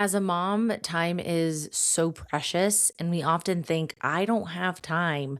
As a mom, time is so precious, and we often think, I don't have time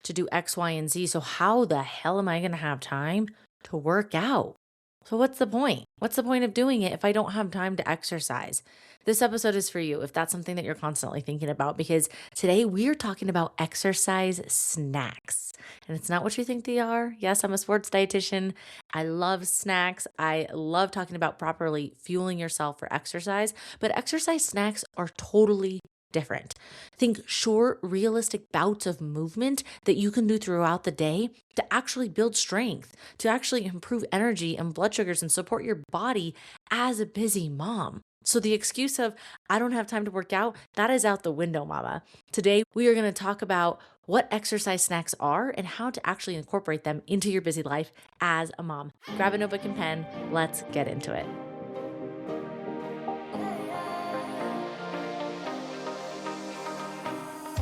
to do X, Y, and Z. So, how the hell am I going to have time to work out? So, what's the point? What's the point of doing it if I don't have time to exercise? This episode is for you if that's something that you're constantly thinking about, because today we are talking about exercise snacks. And it's not what you think they are. Yes, I'm a sports dietitian. I love snacks. I love talking about properly fueling yourself for exercise, but exercise snacks are totally different. Think short, realistic bouts of movement that you can do throughout the day to actually build strength, to actually improve energy and blood sugars and support your body as a busy mom. So the excuse of, I don't have time to work out, that is out the window, mama. Today, we are going to talk about what exercise snacks are and how to actually incorporate them into your busy life as a mom. Grab a notebook and pen. Let's get into it.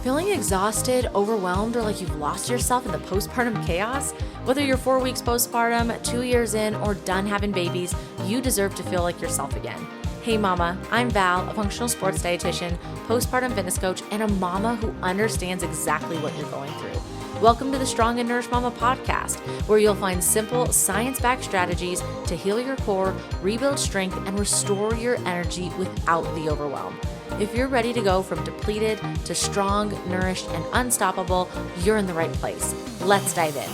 Feeling exhausted, overwhelmed, or like you've lost yourself in the postpartum chaos? Whether you're 4 weeks postpartum, 2 years in, or done having babies, you deserve to feel like yourself again. Hey mama, I'm Val, a functional sports dietitian, postpartum fitness coach, and a mama who understands exactly what you're going through. Welcome to the Strong Nourished Momma Podcast, where you'll find simple, science-backed strategies to heal your core, rebuild strength, and restore your energy without the overwhelm. If you're ready to go from depleted to strong, nourished, and unstoppable, you're in the right place. Let's dive in.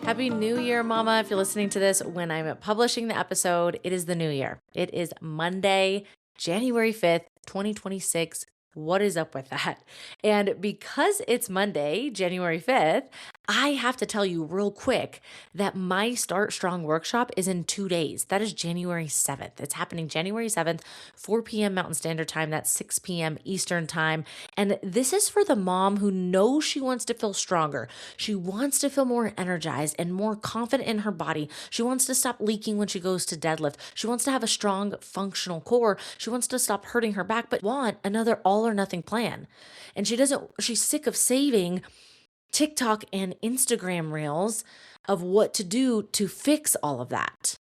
Happy New Year, Mama. If you're listening to this when I'm publishing the episode, it is the new year. It is Monday, January 5th, 2026. What is up with that? And because it's Monday, January 5th, I have to tell you real quick that my Start Strong workshop is in 2 days. That is January 7th. It's happening January 7th, 4 p.m. Mountain Standard Time. That's 6 p.m. Eastern Time. And this is for the mom who knows she wants to feel stronger. She wants to feel more energized and more confident in her body. She wants to stop leaking when she goes to deadlift. She wants to have a strong, functional core. She wants to stop hurting her back, but want another all or nothing plan. And she's sick of saving TikTok and Instagram reels of what to do to fix all of that.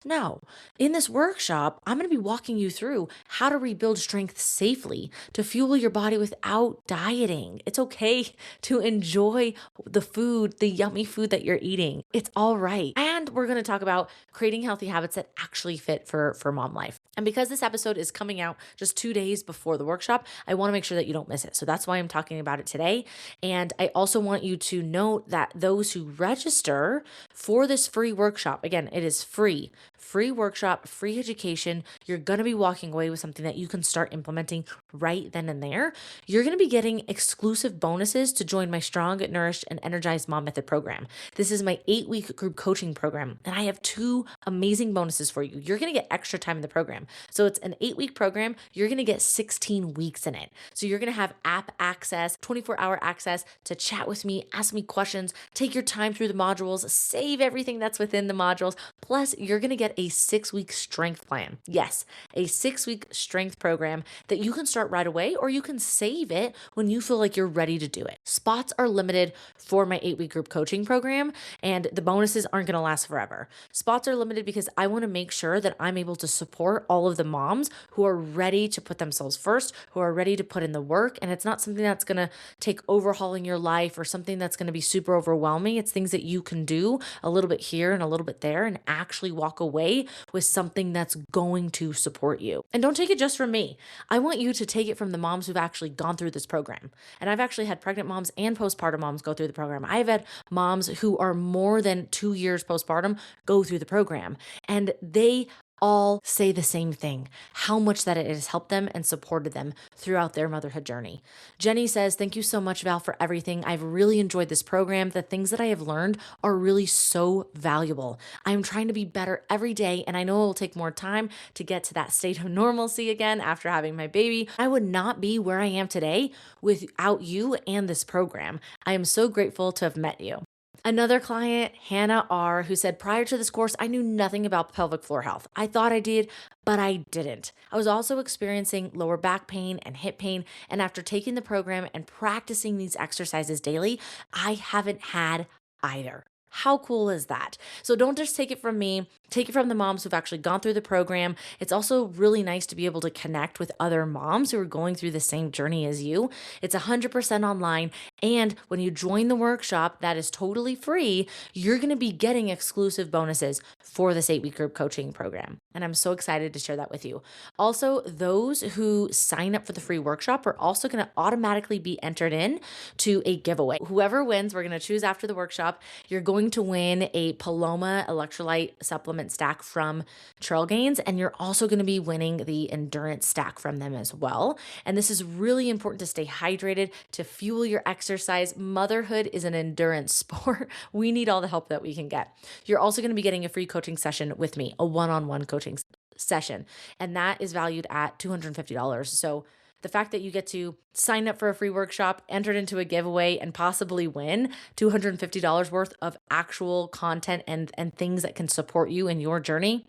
No, in this workshop, I'm going to be walking you through how to rebuild strength safely to fuel your body without dieting. It's okay to enjoy the food, the yummy food that you're eating. It's all right. And we're going to talk about creating healthy habits that actually fit for mom life. And because this episode is coming out just 2 days before the workshop, I want to make sure that you don't miss it. So that's why I'm talking about it today. And I also want you to note that those who register for this free workshop, again, it is free workshop, free education. You're going to be walking away with something that you can start implementing right then and there. You're going to be getting exclusive bonuses to join my Strong, Nourished, and Energized Mom Method program. This is my 8-week group coaching program, and I have 2 amazing bonuses for you. You're going to get extra time in the program. So it's an 8-week program. You're going to get 16 weeks in it. So you're going to have app access, 24-hour access to chat with me, ask me questions, take your time through the modules, save everything that's within the modules. Plus, you're going to get a 6-week strength plan. Yes, a 6-week strength program that you can start right away, or you can save it when you feel like you're ready to do it. Spots are limited for my 8-week group coaching program, and the bonuses aren't going to last forever. Spots are limited because I want to make sure that I'm able to support all of the moms who are ready to put themselves first, who are ready to put in the work. And it's not something that's going to take overhauling your life or something that's going to be super overwhelming. It's things that you can do a little bit here and a little bit there and actually walk away with something that's going to support you. And don't take it just from me. I want you to take it from the moms who've actually gone through this program. And I've actually had pregnant moms and postpartum moms go through the program. I've had moms who are more than 2 years postpartum go through the program, and they all say the same thing, how much that it has helped them and supported them throughout their motherhood journey. Jenny says, thank you so much, Val, for everything. I've really enjoyed this program. The things that I have learned are really so valuable. I'm trying to be better every day, and I know it will take more time to get to that state of normalcy again after having my baby. I would not be where I am today without you and this program. I am so grateful to have met you. Another client, Hannah R., who said, prior to this course, I knew nothing about pelvic floor health. I thought I did, but I didn't. I was also experiencing lower back pain and hip pain. And after taking the program and practicing these exercises daily, I haven't had either. How cool is that? So don't just take it from me, take it from the moms who've actually gone through the program. It's also really nice to be able to connect with other moms who are going through the same journey as you. It's 100% online. And when you join the workshop, that is totally free, you're going to be getting exclusive bonuses for this 8-week group coaching program. And I'm so excited to share that with you. Also, those who sign up for the free workshop are also going to automatically be entered in to a giveaway. Whoever wins, we're going to choose after the workshop. You're going to win a Paloma electrolyte supplement stack from Trail Gains, and you're also going to be winning the endurance stack from them as well. And this is really important to stay hydrated, to fuel your exercise. Motherhood is an endurance sport. We need all the help that we can get. You're also going to be getting a free coaching session with me, a one-on-one coaching session, and that is valued at $250. So the fact that you get to sign up for a free workshop, enter into a giveaway, and possibly win $250 worth of actual content and things that can support you in your journey,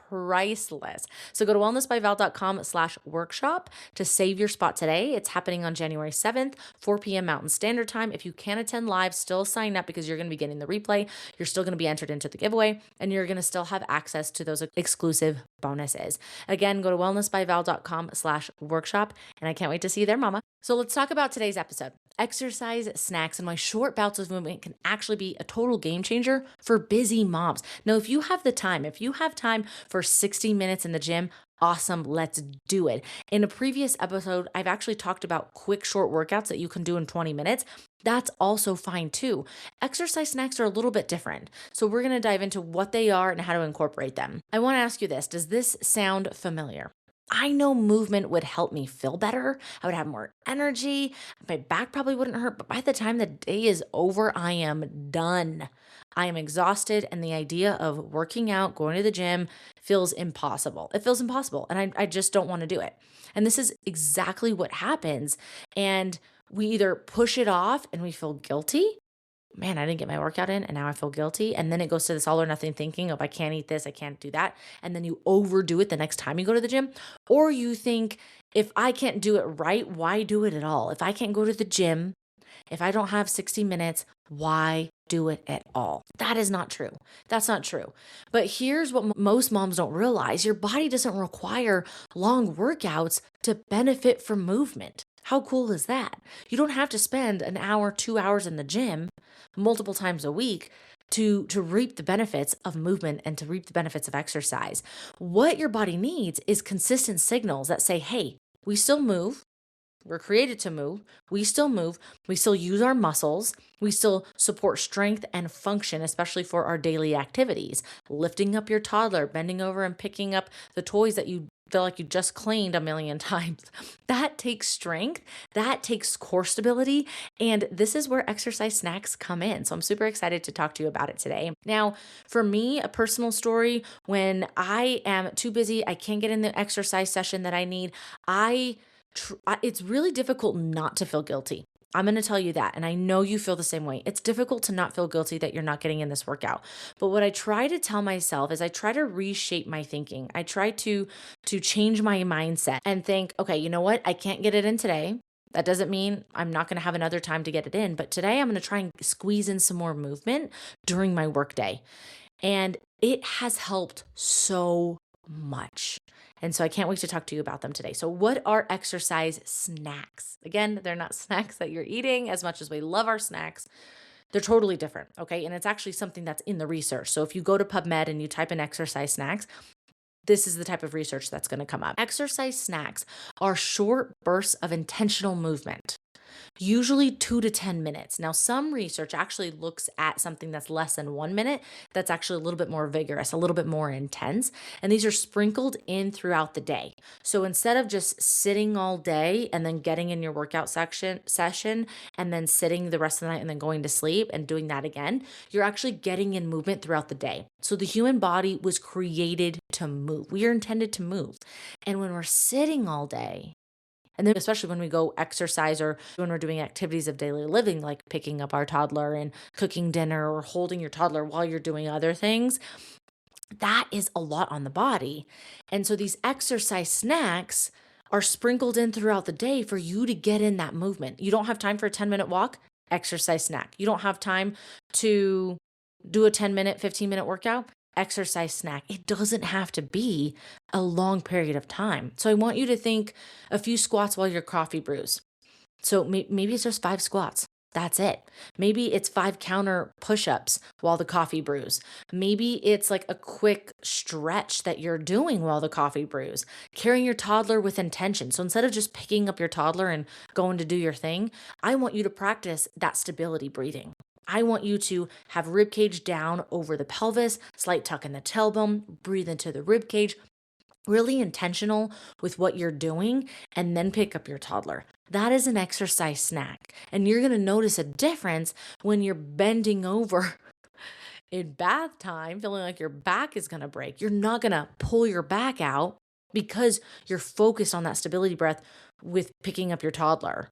priceless. So go to wellnessbyval.com/workshop to save your spot today. It's happening on January 7th, 4 p.m. Mountain Standard Time. If you can't attend live, still sign up because you're going to be getting the replay. You're still going to be entered into the giveaway, and you're going to still have access to those exclusive bonuses. Again, go to wellnessbyval.com/workshop, and I can't wait to see you there, mama. So let's talk about today's episode. Exercise, snacks, and why short bouts of movement can actually be a total game changer for busy moms. Now, if you have time for 60 minutes in the gym, awesome, let's do it. In a previous episode, I've actually talked about quick, short workouts that you can do in 20 minutes. That's also fine too. Exercise snacks are a little bit different. So we're going to dive into what they are and how to incorporate them. I want to ask you this. Does this sound familiar? I know movement would help me feel better. I would have more energy. My back probably wouldn't hurt, but by the time the day is over, I am done. I am exhausted, and the idea of working out, going to the gym feels impossible. It feels impossible, and I just don't want to do it. And this is exactly what happens. And we either push it off and we feel guilty. Man, I didn't get my workout in and now I feel guilty. And then it goes to this all or nothing thinking of I can't eat this, I can't do that. And then you overdo it the next time you go to the gym. Or you think, if I can't do it right, why do it at all? If I can't go to the gym, if I don't have 60 minutes, why do it at all? That is not true. That's not true. But here's what most moms don't realize. Your body doesn't require long workouts to benefit from movement. How cool is that? You don't have to spend an hour, 2 hours in the gym multiple times a week to reap the benefits of movement and to reap the benefits of exercise. What your body needs is consistent signals that say, hey, we still move. We're created to move. We still move. We still use our muscles. We still support strength and function, especially for our daily activities. Lifting up your toddler, bending over and picking up the toys that you feel like you just cleaned a million times. That takes strength. That takes core stability. And this is where exercise snacks come in. So I'm super excited to talk to you about it today. Now, for me, a personal story, when I am too busy, I can't get in the exercise session that I need, it's really difficult not to feel guilty. I'm going to tell you that. And I know you feel the same way. It's difficult to not feel guilty that you're not getting in this workout. But what I try to tell myself is I try to reshape my thinking. I try to change my mindset and think, okay, you know what? I can't get it in today. That doesn't mean I'm not going to have another time to get it in. But today I'm going to try and squeeze in some more movement during my workday. And it has helped so much. And so I can't wait to talk to you about them today. So what are exercise snacks? Again, they're not snacks that you're eating as much as we love our snacks. They're totally different, okay? And it's actually something that's in the research. So if you go to PubMed and you type in exercise snacks, this is the type of research that's going to come up. Exercise snacks are short bursts of intentional movement, usually 2 to 10 minutes. Now, some research actually looks at something that's less than 1 minute, that's actually a little bit more vigorous, a little bit more intense. And these are sprinkled in throughout the day. So instead of just sitting all day and then getting in your workout session and then sitting the rest of the night and then going to sleep and doing that again, you're actually getting in movement throughout the day. So the human body was created to move. We are intended to move. And when we're sitting all day, and then especially when we go exercise or when we're doing activities of daily living, like picking up our toddler and cooking dinner or holding your toddler while you're doing other things, that is a lot on the body. And so these exercise snacks are sprinkled in throughout the day for you to get in that movement. You don't have time for a 10-minute walk? Exercise snack. You don't have time to do a 10-minute, 15-minute workout, exercise snack. It doesn't have to be a long period of time. So I want you to think a few squats while your coffee brews. So maybe it's just 5 squats. That's it. Maybe it's 5 counter push-ups while the coffee brews. Maybe it's like a quick stretch that you're doing while the coffee brews. Carrying your toddler with intention. So instead of just picking up your toddler and going to do your thing, I want you to practice that stability breathing. I want you to have rib cage down over the pelvis, slight tuck in the tailbone, breathe into the rib cage, really intentional with what you're doing, and then pick up your toddler. That is an exercise snack. And you're going to notice a difference when you're bending over in bath time, feeling like your back is going to break. You're not going to pull your back out because you're focused on that stability breath with picking up your toddler.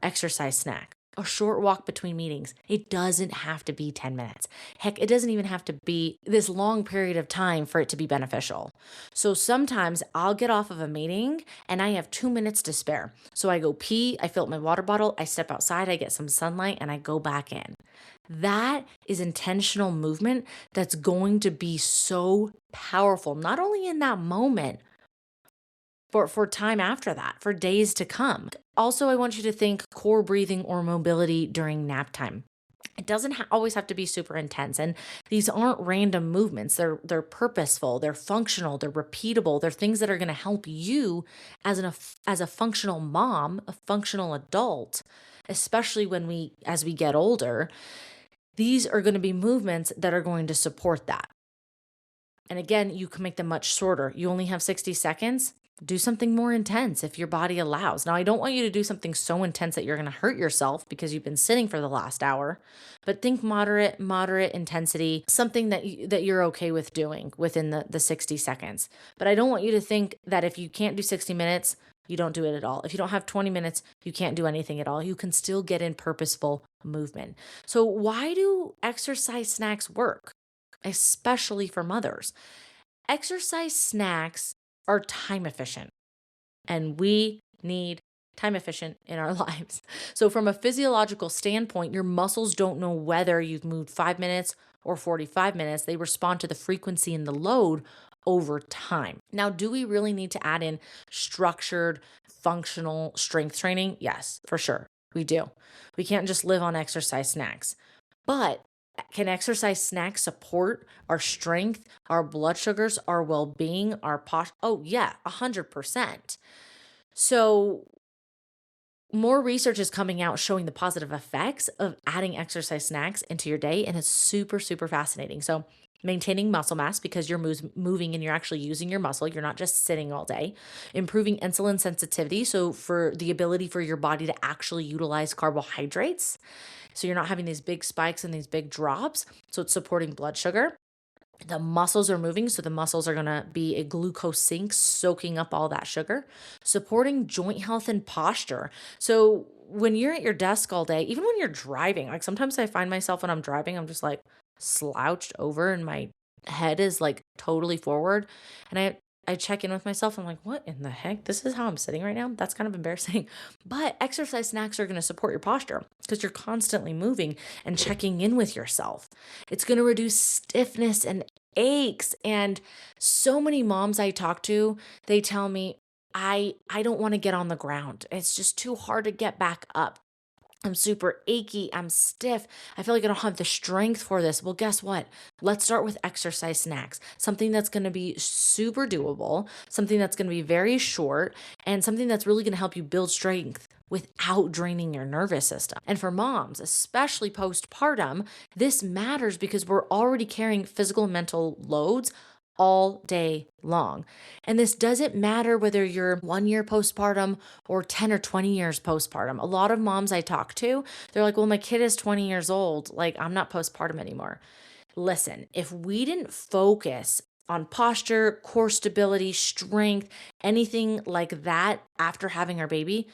Exercise snack. A short walk between meetings. It doesn't have to be 10 minutes. Heck, it doesn't even have to be this long period of time for it to be beneficial. So sometimes I'll get off of a meeting and I have 2 minutes to spare. So I go pee, I fill up my water bottle, I step outside, I get some sunlight, and I go back in. That is intentional movement that's going to be so powerful, not only in that moment, for time after that, for days to come. Also, I want you to think core breathing or mobility during nap time. It doesn't always have to be super intense, and these aren't random movements. They're purposeful, they're functional, they're repeatable. They're things that are going to help you as a functional mom, a functional adult, especially as we get older. These are going to be movements that are going to support that. And again, you can make them much shorter. You only have 60 seconds. Do something more intense if your body allows. Now, I don't want you to do something so intense that you're going to hurt yourself because you've been sitting for the last hour, but think moderate intensity, something that you're okay with doing within the 60 seconds. But I don't want you to think that if you can't do 60 minutes, you don't do it at all. If you don't have 20 minutes, you can't do anything at all. You can still get in purposeful movement. So why do exercise snacks work, especially for mothers? Exercise snacks are time efficient, and we need time efficient in our lives. So from a physiological standpoint, your muscles don't know whether you've moved 5 minutes or 45 minutes. They respond to the frequency and the load over time. Now, do we really need to add in structured, functional strength training? Yes, for sure. We do. We can't just live on exercise snacks. But can exercise snacks support our strength, our blood sugars, our well-being, our posture? Oh yeah, 100%. So more research is coming out showing the positive effects of adding exercise snacks into your day, and it's super, super fascinating. So maintaining muscle mass because you're moving and you're actually using your muscle. You're not just sitting all day. Improving insulin sensitivity. So for the ability for your body to actually utilize carbohydrates. So you're not having these big spikes and these big drops. So it's supporting blood sugar. The muscles are moving, so the muscles are going to be a glucose sink soaking up all that sugar. Supporting joint health and posture. So when you're at your desk all day, even when you're driving, like sometimes I find myself when I'm driving, I'm just like slouched over and my head is like totally forward. And I check in with myself. I'm like, what in the heck? This is how I'm sitting right now? That's kind of embarrassing. But exercise snacks are going to support your posture because you're constantly moving and checking in with yourself. It's going to reduce stiffness and aches. And so many moms I talk to, they tell me, I don't want to get on the ground. It's just too hard to get back up. I'm super achy. I'm stiff. I feel like I don't have the strength for this. Well, guess what? Let's start with exercise snacks, something that's going to be super doable, something that's going to be very short, and something that's really going to help you build strength without draining your nervous system. And for moms, especially postpartum, this matters because we're already carrying physical and mental loads all day long. And this doesn't matter whether you're 1 year postpartum or 10 or 20 years postpartum. A lot of moms I talk to, they're like, well, my kid is 20 years old. Like, I'm not postpartum anymore. Listen, if we didn't focus on posture, core stability, strength, anything like that after having our baby,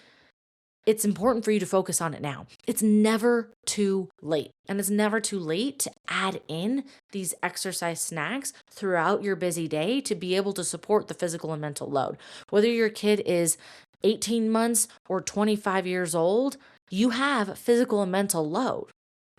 it's important for you to focus on it now. It's never too late. And it's never too late to add in these exercise snacks throughout your busy day to be able to support the physical and mental load. Whether your kid is 18 months or 25 years old, you have physical and mental load.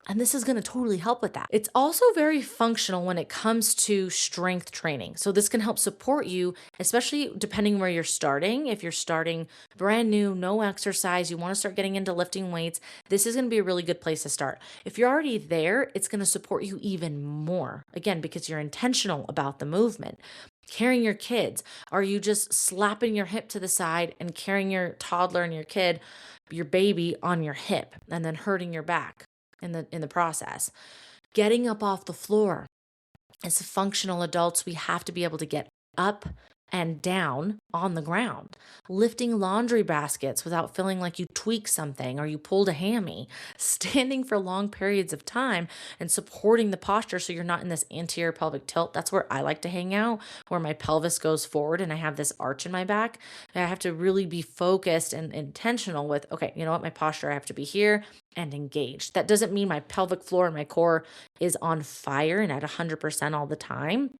And this is going to totally help with that. It's also very functional when it comes to strength training. So this can help support you, especially depending where you're starting. If you're starting brand new, no exercise, you want to start getting into lifting weights, this is going to be a really good place to start. If you're already there, it's going to support you even more. Again, because you're intentional about the movement. Carrying your kids. Are you just slapping your hip to the side and carrying your toddler and your kid, your baby on your hip and then hurting your back in the process? Getting up off the floor. As functional adults, we have to be able to get up and down on the ground, lifting laundry baskets without feeling like you tweaked something or you pulled a hammy, standing for long periods of time and supporting the posture so you're not in this anterior pelvic tilt. That's where I like to hang out, where my pelvis goes forward and I have this arch in my back. I have to really be focused and intentional with, okay, you know what, my posture, I have to be here and engaged. That doesn't mean my pelvic floor and my core is on fire and at 100% all the time,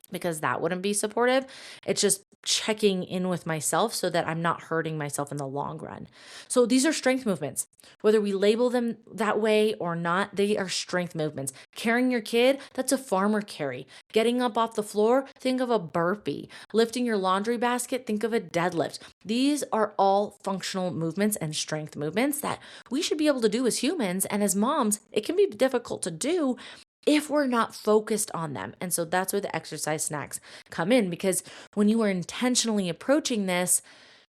because that wouldn't be supportive. It's just checking in with myself so that I'm not hurting myself in the long run. So these are strength movements. Whether we label them that way or not, they are strength movements. Carrying your kid, that's a farmer carry. Getting up off the floor, think of a burpee. Lifting your laundry basket, think of a deadlift. These are all functional movements and strength movements that we should be able to do as humans. And as moms, it can be difficult to do if we're not focused on them. And so that's where the exercise snacks come in, because when you are intentionally approaching this,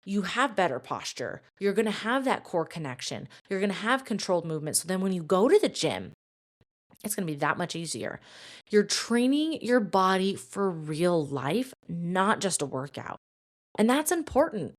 you have better posture. You're going to have that core connection. You're going to have controlled movement. So then when you go to the gym, it's going to be that much easier. You're training your body for real life, not just a workout. And that's important.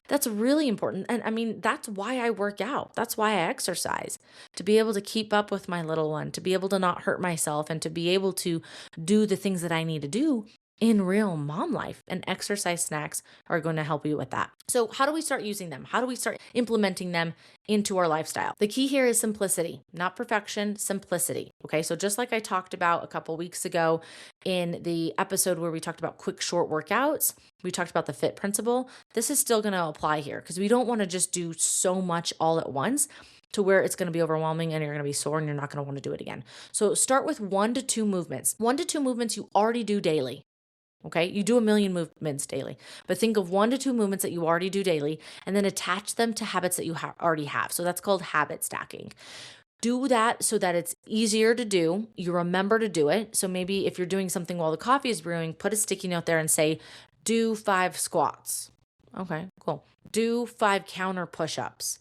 That's really important. And I mean, that's why I work out. That's why I exercise, to be able to keep up with my little one, to be able to not hurt myself, and to be able to do the things that I need to do in real mom life. And exercise snacks are going to help you with that. So how do we start using them? How do we start implementing them into our lifestyle? The key here is simplicity, not perfection, simplicity. Okay. So just like I talked about a couple weeks ago in the episode where we talked about quick, short workouts, we talked about the FIT principle. This is still going to apply here, because we don't want to just do so much all at once to where it's going to be overwhelming and you're going to be sore and you're not going to want to do it again. So start with 1 to 2 movements. 1 to 2 movements you already do daily. Okay, you do a million movements daily, but think of 1 to 2 movements that you already do daily and then attach them to habits that you already have. So that's called habit stacking. Do that so that it's easier to do. You remember to do it. So maybe if you're doing something while the coffee is brewing, put a sticky note there and say, do 5 squats. Okay, cool. Do 5 counter push-ups.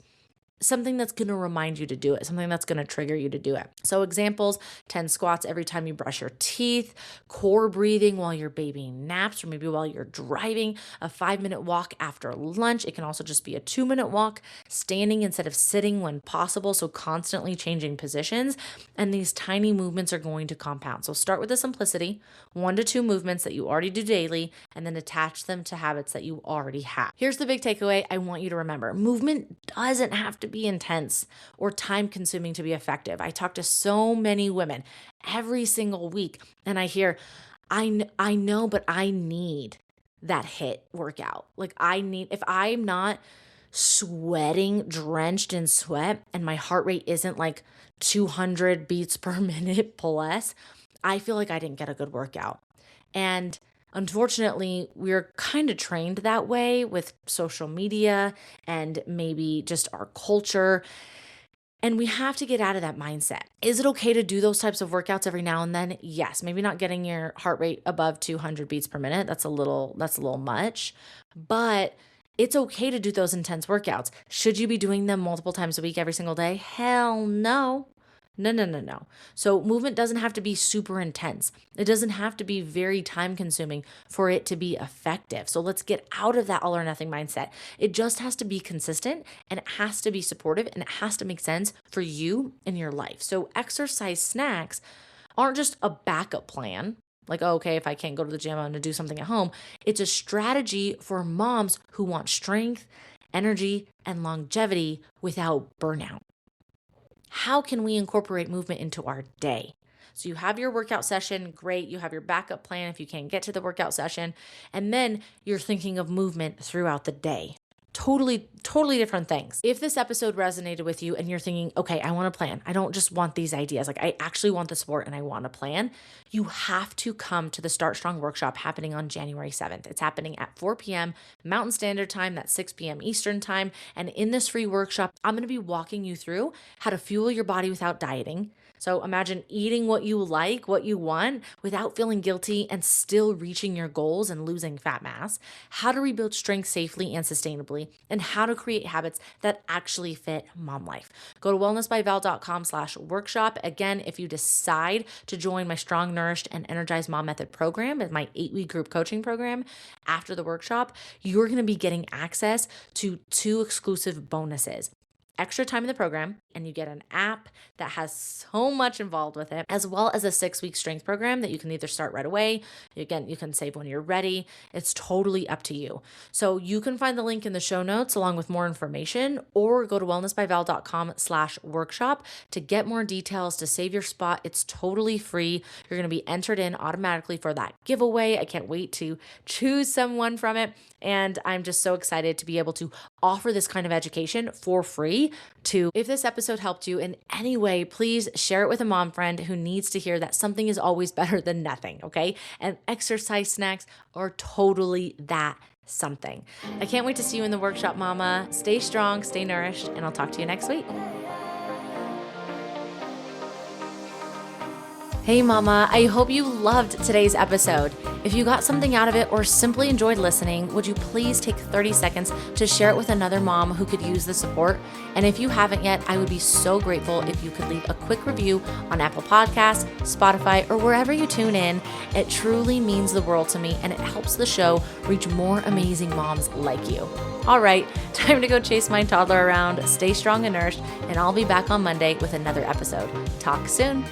Something that's going to remind you to do it, something that's going to trigger you to do it. So examples, 10 squats every time you brush your teeth, core breathing while your baby naps, or maybe while you're driving, a 5-minute walk after lunch. It can also just be a 2-minute walk, standing instead of sitting when possible. So constantly changing positions. And these tiny movements are going to compound. So start with the simplicity, 1 to 2 movements that you already do daily, and then attach them to habits that you already have. Here's the big takeaway I want you to remember. Movement doesn't have to be intense or time consuming to be effective. I talk to so many women every single week and I hear, I know, but I need that HIIT workout. Like if I'm not sweating, drenched in sweat, and my heart rate isn't like 200 beats per minute plus, I feel like I didn't get a good workout. And unfortunately, we're kind of trained that way with social media and maybe just our culture. And we have to get out of that mindset. Is it okay to do those types of workouts every now and then? Yes, maybe not getting your heart rate above 200 beats per minute. That's a little much, but it's okay to do those intense workouts. Should you be doing them multiple times a week every single day? Hell no. No. So movement doesn't have to be super intense. It doesn't have to be very time consuming for it to be effective. So let's get out of that all or nothing mindset. It just has to be consistent and it has to be supportive and it has to make sense for you in your life. So exercise snacks aren't just a backup plan. Like, oh, okay, if I can't go to the gym, I'm going to do something at home. It's a strategy for moms who want strength, energy, and longevity without burnout. How can we incorporate movement into our day? So you have your workout session, great. You have your backup plan if you can't get to the workout session. And then you're thinking of movement throughout the day. Totally different things. If this episode resonated with you and you're thinking, okay, I want to plan. I don't just want these ideas. Like I actually want the support and I want to plan. You have to come to the Start Strong workshop happening on January 7th. It's happening at 4 p.m. Mountain Standard Time. That's 6 p.m. Eastern Time. And in this free workshop, I'm going to be walking you through how to fuel your body without dieting. So imagine eating what you like, what you want, without feeling guilty and still reaching your goals and losing fat mass, how to rebuild strength safely and sustainably, and how to create habits that actually fit mom life. Go to wellnessbyval.com/workshop. Again, if you decide to join my Strong Nourished and Energized Mom Method program, my 8-week group coaching program, after the workshop, you're going to be getting access to 2 exclusive bonuses. Extra time in the program, and you get an app that has so much involved with it, as well as a 6-week strength program that you can either start right away. Again, you can save when you're ready. It's totally up to you. So you can find the link in the show notes along with more information, or go to wellnessbyval.com/workshop to get more details, to save your spot. It's totally free. You're going to be entered in automatically for that giveaway. I can't wait to choose someone from it. And I'm just so excited to be able to offer this kind of education for free to. If this episode helped you in any way, please share it with a mom friend who needs to hear that something is always better than nothing, okay? And exercise snacks are totally that something. I can't wait to see you in the workshop, mama. Stay strong, stay nourished, and I'll talk to you next week. Hey mama, I hope you loved today's episode. If you got something out of it or simply enjoyed listening, would you please take 30 seconds to share it with another mom who could use the support? And if you haven't yet, I would be so grateful if you could leave a quick review on Apple Podcasts, Spotify, or wherever you tune in. It truly means the world to me, and it helps the show reach more amazing moms like you. All right, time to go chase my toddler around. Stay strong and nourished, and I'll be back on Monday with another episode. Talk soon.